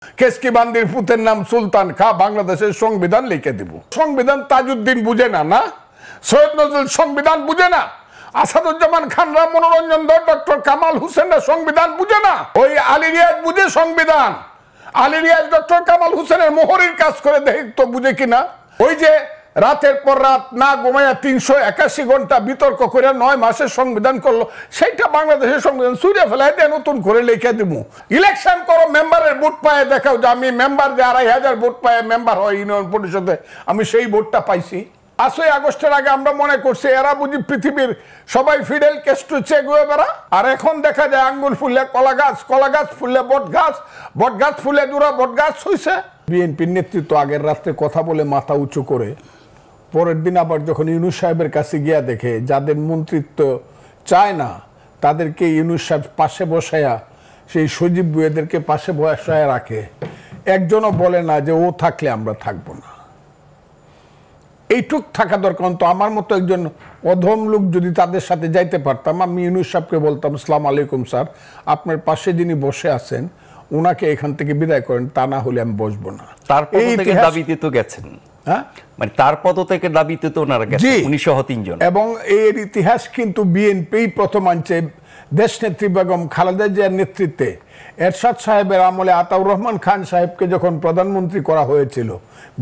কেসকিবান্দির পুতের নাম সুলতান খা বাংলাদেশের সংবিধান লিখে দিব। সংবিধান তাজউদ্দিন বুঝে না, না সৈয়দ নজরুল সংবিধান বুঝে না, আসাদুজ্জামান খানরা, মনোরঞ্জন ধর, ডক্টর কামাল হোসেনরা সংবিধান বুঝে না। ওই আলী রিয়াজ বুঝে সংবিধান। আলী রিয়াজ ডক্টর কামাল হোসেনের মোহরির কাজ করে দেখি তো বুঝে কিনা। ওই যে রাতের পর রাত না ঘুমাইয়া 381 ঘন্টা বিতর্ক করে 9 মাসের সংবিধান করলো, সেইটা বাংলাদেশের সংবিধান সুরে ফেলায় দিয়ে নতুন করে লিখে দিব। ইলেকশন করো, মেম্বারের ভোট পায় দেখাও যে আমি মেম্বার যে 2500 ভোট পায় মেম্বার হয় ইউনিয়ন পরিষদে, আমি সেই ভোটটা পাইছি। 5ই আগস্টের আগে আমরা মনে করছি এরা বুঝি পৃথিবীর সবাই ফিডেল কেস্টু চেক হয়ে বেড়া, আর এখন দেখা যায় আঙ্গুল ফুললে কলা গাছ, কলা গাছ ফুললে বট গাছ, বট গাছ ফুলে দুরা বট গাছ হইছে। বিএনপির নেতৃত্ব আগের রাত্রে কথা বলে মাথা উঁচু করে পরের দিন আবার যখন ইউনূস সাহেবের কাছে গিয়া দেখে যাদের মন্ত্রিত্ব চায় না তাদেরকে ইউনূস সাহেব পাশে বসায়া, সেই সজীব বুয়েদেরকে পাশে বসায়া রাখে, একজনও বলে না যে ও থাকলে আমরা থাকবো না। এইটুক থাকা দরকার। তো আমার মতো একজন অধম লোক যদি তাদের সাথে যাইতে পারতাম, আমি ইউনূস সাহেবকে বলতাম, আসসালামু আলাইকুম স্যার, আপনার পাশে যিনি বসে আছেন ওনাকে এখান থেকে বিদায় করেন, তা না হলে আমি বসবো না। তার পদ থেকে দাবিতে তো গেছেন, হ্যাঁ, মানে তার পদ থেকে দাবিতে তো ওনারা গেছেন 1903 জন। এবং এর ইতিহাস কিন্তু বিএনপি প্রথম আনছে। দেশনেত্রী বেগম খালেদা জিয়ার নেতৃত্বে এরশাদ সাহেবের আমলে আতাউর রহমান খান সাহেবকে যখন প্রধানমন্ত্রী করা হয়েছিল,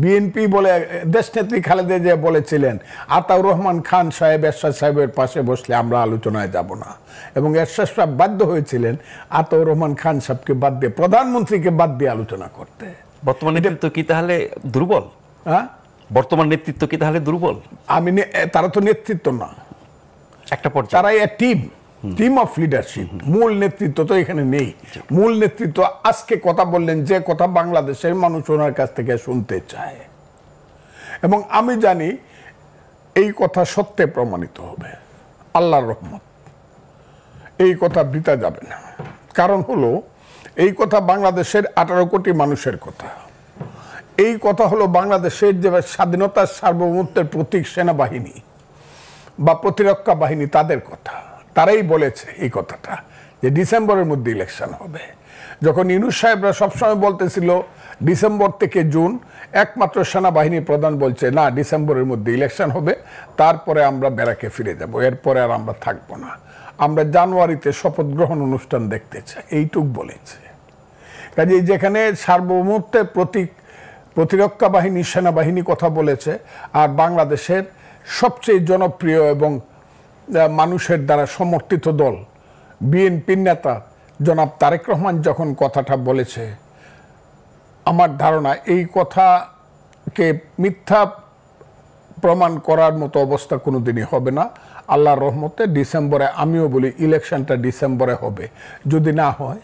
বিএনপি বলে দেশনেত্রী খালেদা জিয়া বলেছিলেন আতাউর রহমান খান সাহেব এরশাদ সাহেবের পাশে বসলে আমরা আলোচনায় যাব না, এবং এরশাদ সাহেব বাধ্য হয়েছিলেন আতাউর রহমান খান সাহেবকে বাদ দিয়ে, প্রধানমন্ত্রীকে বাদ দিয়ে আলোচনা করতে। বর্তমান নেতৃত্ব কি তাহলে দুর্বল? হ্যাঁ, বর্তমান নেতৃত্ব কি তাহলে দুর্বল? তারা তো নেতৃত্ব না, একটা পর্যায়ে তারা টিম অফ লিডারশিপ। মূল নেতৃত্ব তো এখানে নেই। মূল নেতৃত্ব আজকে কথা বললেন যে কথা বাংলাদেশের মানুষ ওনার কাছ থেকে শুনতে চায়, এবং আমি জানি এই কথা সত্যে প্রমাণিত হবে, আল্লাহর রহমত। এই কথা বৃথা যাবে না। কারণ হলো এই কথা বাংলাদেশের 18 কোটি মানুষের কথা। এই কথা হলো বাংলাদেশের যে স্বাধীনতার সার্বভৌমত্বের প্রতীক সেনাবাহিনী বা প্রতিরক্ষা বাহিনী, তাদের কথা। তারাই বলেছে এই কথাটা যে ডিসেম্বরের মধ্যে ইলেকশন হবে। যখন ইউনূস সাহেবরা সবসময় বলতেছিল ডিসেম্বর থেকে জুন, একমাত্র সেনাবাহিনী প্রধান বলছে না, ডিসেম্বরের মধ্যে ইলেকশন হবে, তারপরে আমরা ব্যারাকে ফিরে যাব, এরপরে আর আমরা থাকবো না, আমরা জানুয়ারিতে শপথ গ্রহণ অনুষ্ঠান দেখতে চাই, এইটুক বলেছে। কাজেই যেখানে সার্বভৌমত্বের প্রতীক প্রতিরক্ষা বাহিনী, সেনাবাহিনী কথা বলেছে, আর বাংলাদেশের সবচেয়ে জনপ্রিয় এবং মানুষের দ্বারা সমর্থিত দল বিএনপির নেতা জনাব তারেক রহমান যখন কথাটা বলেছে, আমার ধারণা এই কথাকে মিথ্যা প্রমাণ করার মতো অবস্থা কোনোদিনই হবে না। আল্লাহর রহমতে ডিসেম্বরে, আমিও বলি ইলেকশনটা ডিসেম্বরে হবে। যদি না হয়,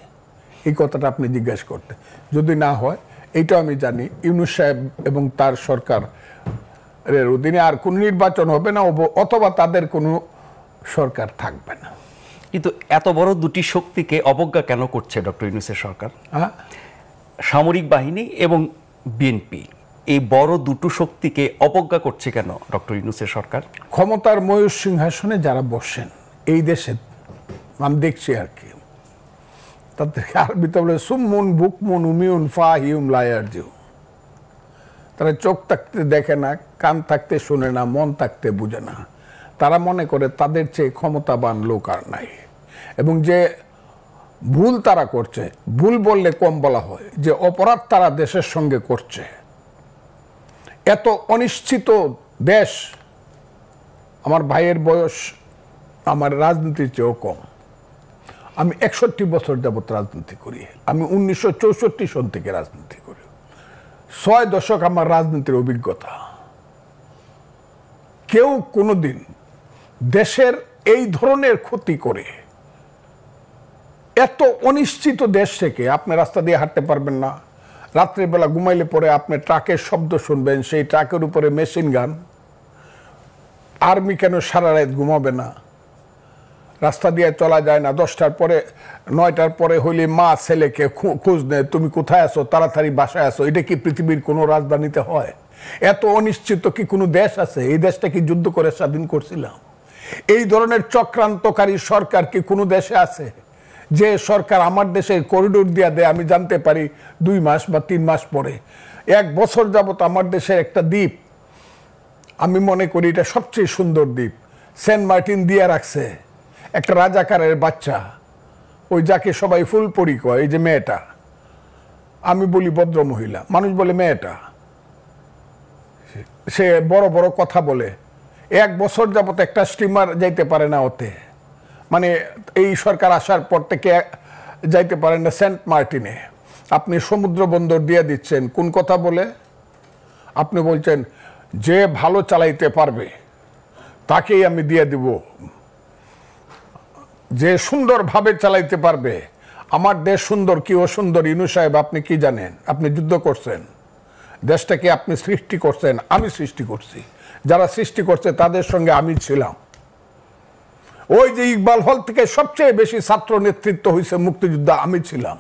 এই কথাটা আপনি জিজ্ঞাসা করতে, যদি না হয়, এইটা আমি জানি ইউনূস সাহেব এবং তার সরকারের অধীনে আর কোনো নির্বাচন হবে না, অথবা তাদের কোনো সরকার থাকবে না। কিন্তু এত বড় দুটি শক্তিকে অবজ্ঞা কেন করছে ডক্টর ইউনূসের সরকার? সামরিক বাহিনী এবং বিএনপি, এই বড় দুটো শক্তিকে অবজ্ঞা করছে কেন ডক্টর ইউনূসের সরকার? ক্ষমতার ময়ূর সিংহাসনে যারা বসেন এই দেশে, আমি দেখছি আর কি, তাদেরকে আরবিতে বলে সুমুন বুকমুন উমিউন ফাহিউম লায়ারজিউ। তারা চোখ থাকতে দেখে না, কান থাকতে শুনে না, মন থাকতে বুঝে না। তারা মনে করে তাদের চেয়ে ক্ষমতাবান লোক আর নাই, এবং যে ভুল তারা করছে, ভুল বললে কম বলা হয়, যে অপরাধ তারা দেশের সঙ্গে করছে। এত অনিশ্চিত দেশ, আমার ভাইয়ের বয়স আমার রাজনীতির চেয়েও কম। আমি 61 বছর যাবৎ রাজনীতি করি। আমি 1964 সন থেকে রাজনীতি করি। 6 দশক আমার রাজনীতির অভিজ্ঞতা। কেউ কোনোদিন দেশের এই ধরনের ক্ষতি করে, এত অনিশ্চিত দেশ থেকে আপনি রাস্তা দিয়ে হাঁটতে পারবেন না, রাত্রিবেলা ঘুমাইলে পরে আপনি ট্রাকের শব্দ শুনবেন, সেই ট্রাকের উপরে মেশিন গান। আর্মি কেন সারা রাত ঘুমাবে না? রাস্তা দিয়ে চলা যায় না। 10টার পরে 9টার পরে হইলে মা ছেলেকে খোঁজ নেয়, তুমি কোথায় আছো, তাড়াতাড়ি বাসায় আসো। এটা কি পৃথিবীর কোনো রাজধানীতে হয়? এত অনিশ্চিত কি কোনো দেশ আছে? এই দেশটা কি যুদ্ধ করে স্বাধীন করছিলাম? এই ধরনের চক্রান্তকারী সরকার কি কোনো দেশে আছে যে সরকার আমার দেশের করিডোর দিয়া দেয় আমি জানতে পারি 2 মাস বা 3 মাস পরে। 1 বছর যাবত আমার দেশের একটা দ্বীপ, আমি মনে করি এটা সবচেয়ে সুন্দর দ্বীপ, সেন্ট মার্টিন দিয়ে রাখছে একটা রাজাকারের বাচ্চা, ওই যাকে সবাই ফুলপরি কয়, এই যে মেয়েটা, আমি বলি ভদ্র মহিলা, মানুষ বলে মেয়েটা, সে বড় বড় কথা বলে। 1 বছর যাবত একটা স্টিমার যাইতে পারে না ওতে, মানে এই সরকার আসার পর থেকে যাইতে পারেন না সেন্ট মার্টিনে। আপনি সমুদ্র বন্দর দিয়ে দিচ্ছেন কোন কথা বলে? আপনি বলছেন যে ভালো চালাইতে পারবে তাকেই আমি দিয়ে দিব, যে সুন্দরভাবে চালাইতে পারবে। আমার দেশ সুন্দর কি অসুন্দর ইনু সাহেব আপনি কি জানেন? আপনি যুদ্ধ করছেন, দেশটাকে আপনি সৃষ্টি করছেন, আমি সৃষ্টি করছি, যারা সৃষ্টি করছে তাদের সঙ্গে আমি ছিলাম। ওই যে ইকবাল হল থেকে সবচেয়ে বেশি ছাত্র নেতৃত্ব হয়েছে মুক্তিযুদ্ধ, আমি ছিলাম।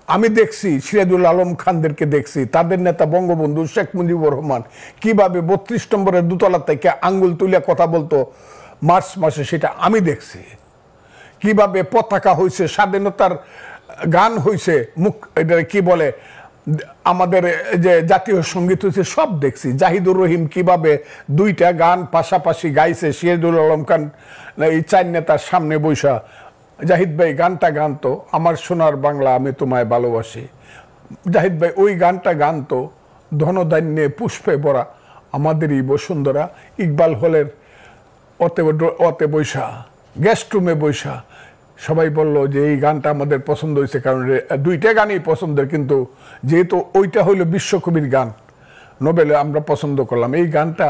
আমি দেখছি সিরাজুল আলম খানদেরকে দেখছি, তাদের নেতা বঙ্গবন্ধু শেখ মুজিবুর রহমান কিভাবে 32 নম্বরের দোতলা থেকে আঙ্গুল তুলে কথা বলতো মার্চ মাসে, সেটা আমি দেখছি। কিভাবে পতাকা হয়েছে, স্বাধীনতার গান হয়েছে, এটা কি বলে আমাদের যে জাতীয় সঙ্গীত হয়েছে, সব দেখছি। জাহিদুর রহিম কিভাবে 2টা গান পাশাপাশি গাইছে, সিরাজুল আলম খান এই 4 নেতার সামনে বৈশা, জাহিদ ভাই গানটা গানতো আমার সোনার বাংলা আমি তোমায় ভালোবাসি, জাহিদ ভাই ওই গানটা গানতো ধনধান্যে পুষ্পে ভরা আমাদেরই বসুন্ধরা। ইকবাল হলের অতে বৈশা, গেস্ট রুমে বৈশা সবাই বলল যে এই গানটা আমাদের পছন্দ হয়েছে, কারণ 2টা গানই পছন্দের, কিন্তু যেহেতু ওইটা হইল বিশ্বকবির গান, নোবেলে আমরা পছন্দ করলাম, এই গানটা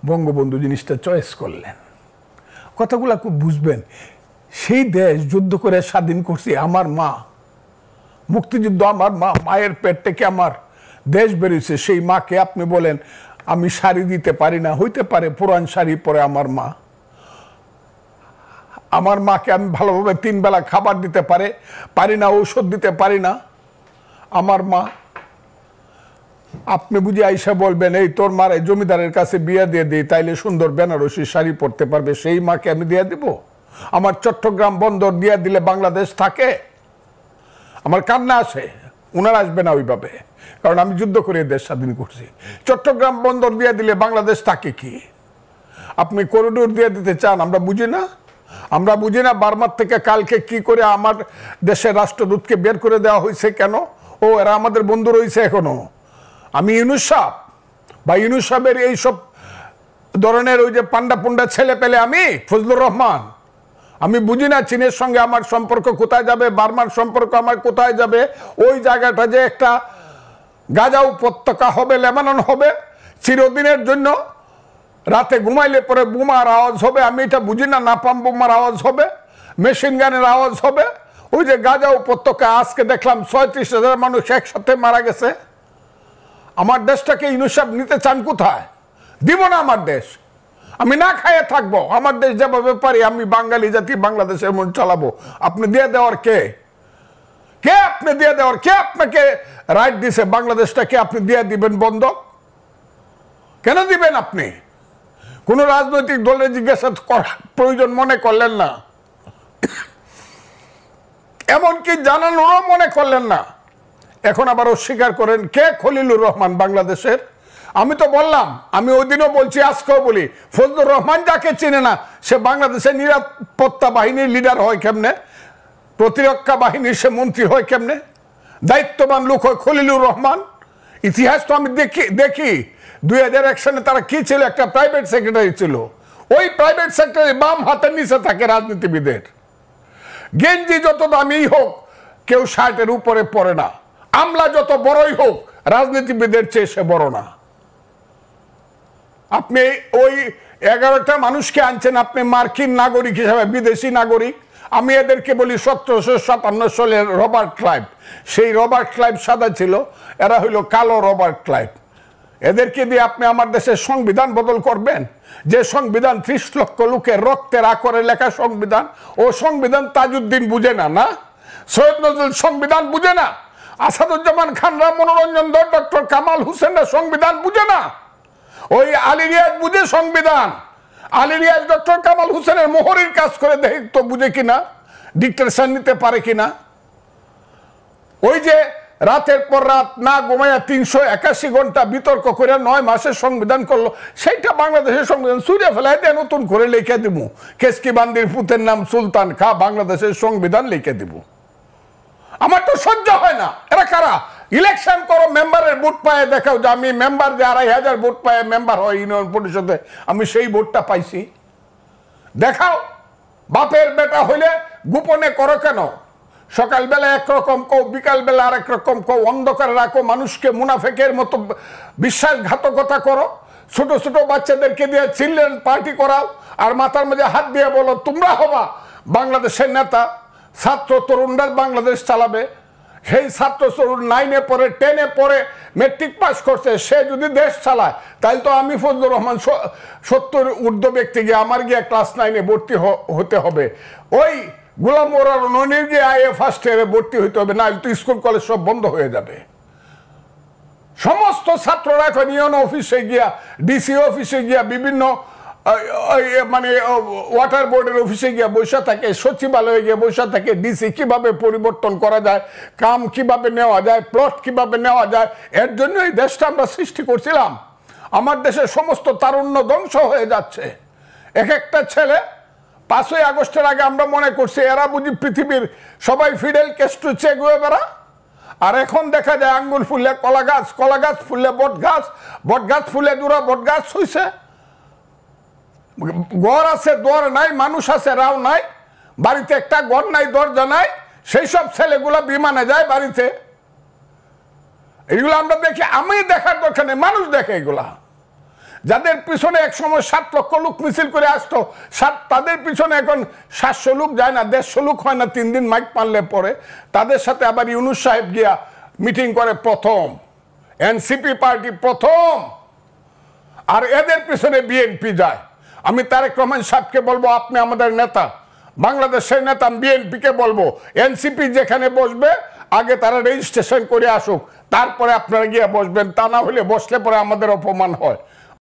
বঙ্গবন্ধু জিনিসটা চয়েস করলেন। কথাগুলো খুব বুঝবেন। সেই দেশ যুদ্ধ করে স্বাধীন করছি আমার মা, মুক্তিযুদ্ধ আমার মা, মায়ের পেট থেকে আমার দেশ বেরিয়েছে, সেই মাকে আপনি বলেন আমি শাড়ি দিতে পারি না, হইতে পারে পুরান শাড়ি পরে আমার মা, আমার মাকে আমি ভালোভাবে 3 বেলা খাবার দিতে পারি না, ঔষধ দিতে পারি না আমার মা। আপনি বুঝি আইসা বলবেন এই তোর মার জমিদারের কাছে বিয়ে দিয়ে দিই, তাইলে সুন্দর বেনারসি শাড়ি পরতে পারবে, সেই মাকে আমি দিয়ে দিব? আমার চট্টগ্রাম বন্দর দিয়ে দিলে বাংলাদেশ থাকে? আমার কান্না আসে, উনার আসবে না ওইভাবে, কারণ আমি যুদ্ধ করে দেশ স্বাধীন করছি। চট্টগ্রাম বন্দর দিয়ে দিলে বাংলাদেশ থাকে কি? আপনি করিডোর দিয়ে দিতে চান, আমরা বুঝি না? আমরা বুঝি না বার্মার থেকে কালকে কি করে আমার দেশের রাষ্ট্রদূতকে বের করে দেওয়া হয়েছে কেন? ও এরা আমাদের বন্ধু রয়েছে এখনো। আমি ইউনুস সাহেব বা ইউনুস সাহেবের এইসব ধরনের ওই যে পান্ডা পুন্ডা ছেলে পেলে, আমি ফজলুর রহমান, আমি বুঝি না চীনের সঙ্গে আমার সম্পর্ক কোথায় যাবে, বার্মার সম্পর্ক আমার কোথায় যাবে। ওই জায়গাটা যে একটা গাজা উপত্যকা হবে, লেবানন হবে চিরদিনের জন্য, রাতে ঘুমাইলে পরে বোমার আওয়াজ হবে, আমি এটা বুঝি না, নাপাম বোমার আওয়াজ হবে, মেশিন গানের আওয়াজ হবে। ওই যে গাজা উপত্যকা আজকে দেখলাম 36,000 মানুষ একসাথে মারা গেছে। আমার দেশটাকে ইউনুস সাহেব নিতে চান কোথায়? দিব না আমার দেশ, আমি না খাইয়ে থাকবো। আমার দেশ যেভাবে পারি আমি বাঙালি জাতি বাংলাদেশের মন চালাবো। আপনি দিয়ে দেওয়ার কে? কে আপনি দিয়ে দেওয়ার? কে আপনাকে রাইট দিছে বাংলাদেশটাকে আপনি দিয়ে দিবেন বন্ধক? কেন দিবেন আপনি? কোন রাজনৈতিক দলের জিজ্ঞাসা করার প্রয়োজন মনে করলেন না, এমনকি জানানোরও মনে করলেন না। এখন আবার অস্বীকার করেন। কে খলিলুর রহমান বাংলাদেশের? আমি তো বললাম, আমি ওই দিনও বলছি, আজকেও বলি, ফজলুর রহমান যাকে চিনে না সে বাংলাদেশের নিরাপত্তা বাহিনীর লিডার হয় কেমনে? প্রতিরক্ষা বাহিনীর সে মন্ত্রী হয় কেমনে? দায়িত্ববান লোক হয় খলিলুর রহমান। ইতিহাস তো আমি দেখি 2001 সালে তারা কি ছিল? একটা প্রাইভেট সেক্রেটারি ছিল। ওই প্রাইভেট সেক্রেটারি বাম হাতের নিচে থাকে রাজনীতিবিদের। গেঞ্জি যত দামি হোক কেউ শার্টের উপরে পরে না, আমলা যত বড়ই হোক রাজনীতিবিদের চেয়ে সে বড় না। আপনি ওই 11টা মানুষকে আনছেন আপনি মার্কিন নাগরিক হিসাবে, বিদেশি নাগরিক। আমি এদেরকে বলি 1757 সালের রবার্ট ক্লাইভ। সেই রবার্ট ক্লাইভ সাদা ছিল, এরা হইল কালো রবার্ট ক্লাইভ। এদেরকে দিয়ে আপনি আমার দেশের সংবিধান বদল করবেন? যে সংবিধান 30 লক্ষ লোকের রক্তের আকরে লেখা সংবিধান, ও সংবিধান তাজউদ্দিন বুঝে না, না সৈয়দ নজরুল সংবিধান বুঝে না, আসাদুজ্জামান খানরা, মনোরঞ্জন দত্ত, ডক্টর কামাল হোসেনরা সংবিধান বুঝে না। ওই আলী রিয়াজ বুঝে সংবিধান। আলী রিয়াজ ডক্টর কামাল হোসেনের মোহরির কাজ করে দেখতো বুঝে কিনা। ডিক্টেশন নিতে পারে কিনা? ওই যে রাতের পর রাত না ঘুমাইয়া 381 ঘন্টা বিতর্ক করে 9 মাসের সংবিধান করলো, সেইটা বাংলাদেশের সংবিধান ছুঁড়ে ফেলাই দিয়ে নতুন করে লিখে দিব, কেসকি বান্দির পুতের নাম সুলতান খা, বাংলাদেশের সংবিধান লিখে দিব। আমার তো সহ্য হয় না। এরা কারা? ইলেকশন করো, মেম্বারের ভোট পায় দেখাও যে আমি মেম্বার যে 2500 ভোট পায় মেম্বার হয় ইউনিয়ন পরিষদে, আমি সেই ভোটটা পাইছি, দেখাও। বাপের বেটা হইলে গোপনে করো কেন? সকালবেলা একরকম কও, বিকালবেলা আর একরকম কও, অন্ধকারে রাখো, মানুষকে মুনাফেকের মতো বিশ্বাসঘাতকতা করো, ছোট ছোট বাচ্চাদেরকে দিয়ে চিলড্রেন পার্টি করাও, আর মাথার মধ্যে হাত দিয়ে বলো তোমরা হবা বাংলাদেশের নেতা। ছাত্র তরুণরা বাংলাদেশ চালাবে। সেই ছাত্র তরুণ 9-এ পড়ে, 10-এ পড়ে, মেট্রিক পাস করছে, সে যদি দেশ চালায় তাহলে তো আমি ফজলুর রহমান 70 ঊর্ধ্ব ব্যক্তি গিয়ে আমার গিয়ে ক্লাস 9-এ ভর্তি হতে হবে, ওই গোলাম মোরার ননির গিয়ে আইএ ফার্স্ট ইয়ারে ভর্তি হইতে হবে, না তো স্কুল কলেজ সব বন্ধ হয়ে যাবে। সমস্ত ছাত্ররা এখন ইউনো অফিসে গিয়া, ডিসি অফিসে গিয়া, বিভিন্ন মানে ওয়াটার বোর্ডের অফিসে গিয়ে বসে থাকে, সচিবালয়ে গিয়ে বসে থাকে, ডিসি কিভাবে পরিবর্তন করা যায়, কাম কিভাবে নেওয়া যায়, প্লট কিভাবে নেওয়া যায়। এর জন্য এই দেশটা আমরা সৃষ্টি করছিলাম। আমার দেশের সমস্ত তারুণ্য ধ্বংস হয়ে যাচ্ছে। এক একটা ছেলে 5ই আগস্টের আগে আমরা মনে করছি এরা বুঝি পৃথিবীর সবাই ফিডেল ক্যাস্ট্রো চে গুয়েভারা, আর এখন দেখা যায় আঙ্গুর ফুললে কলা গাছ, কলা গাছ ফুললে বট গাছ, বট গাছ ফুলে দুরা বট গাছ হইছে। ঘর আছে দর নাই, মানুষ আছে রাও নাই, বাড়িতে একটা ঘর নাই, দরজা নাই, সেই সব ছেলেগুলা বিমানে যায় বাড়িতে। এইগুলো আমরা দেখি, আমি দেখার দরকার নেই, মানুষ দেখে এগুলা। যাদের পিছনে এক সময় 7 লক্ষ লোক মিছিল করে আসতো, তাদের পিছনে এখন 700 লোক যায় না, 150 লোক হয় না 3 দিন মাইক পারলে পরে। তাদের সাথে আবার ইউনুস সাহেব গিয়া মিটিং করে প্রথম, এনসিপি পার্টি প্রথম, আর এদের পিছনে বিএনপি যায়। আমি তারেক রহমান সাহেবকে বলবো আপনি আমাদের নেতা, বাংলাদেশের নেতা, বিএনপিকে বলবো এনসিপি যেখানে বসবে আগে তারা রেজিস্ট্রেশন করে আসুক, তারপরে আপনারা গিয়ে বসবেন, তা না হলে বসলে পরে আমাদের অপমান হয়।